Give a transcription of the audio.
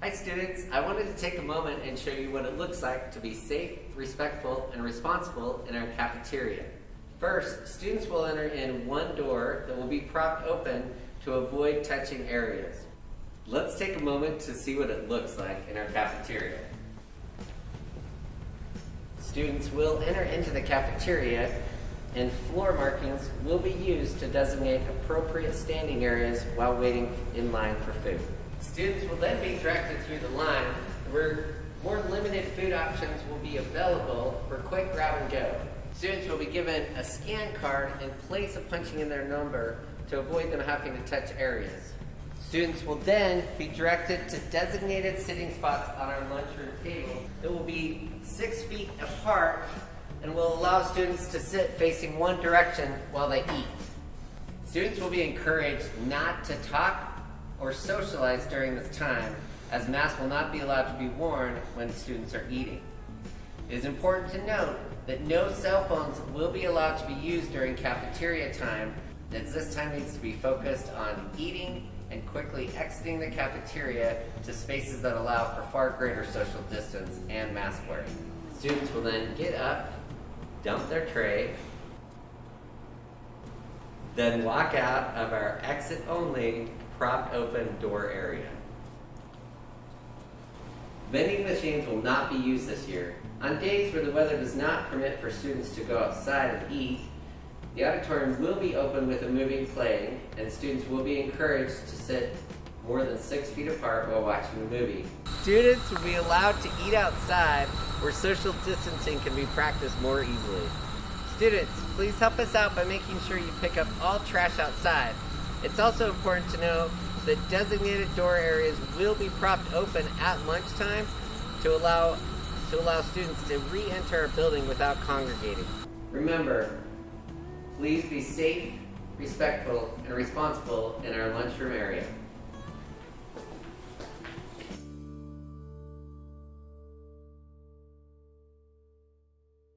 Hi students, I wanted to take a moment and show you what it looks like to be safe, respectful, and responsible in our cafeteria. First, students will enter in one door that will be propped open to avoid touching areas. Let's take a moment to see what it looks like in our cafeteria. Students will enter into the cafeteria and floor markings will be used to designate appropriate standing areas while waiting in line for food. Students will then be directed through the line where more limited food options will be available for quick grab and go. Students will be given a scan card in place of punching in their number to avoid them having to touch areas. Students will then be directed to designated sitting spots on our lunchroom table that will be 6 feet apart and will allow students to sit facing one direction while they eat. Students will be encouraged not to talk or socialize during this time, as masks will not be allowed to be worn when students are eating. It is important to note that no cell phones will be allowed to be used during cafeteria time, as this time needs to be focused on eating and quickly exiting the cafeteria to spaces that allow for far greater social distance and mask wearing. Students will then get up, dump their tray, then walk out of our exit-only propped open door area. Vending machines will not be used this year. On days where the weather does not permit for students to go outside and eat, the auditorium will be open with a movie playing, and students will be encouraged to sit more than 6 feet apart while watching the movie. Students will be allowed to eat outside where social distancing can be practiced more easily. Students, please help us out by making sure you pick up all trash outside. It's also important to know that designated door areas will be propped open at lunchtime to allow students to re-enter our building without congregating. Remember, please be safe, respectful, and responsible in our lunchroom area.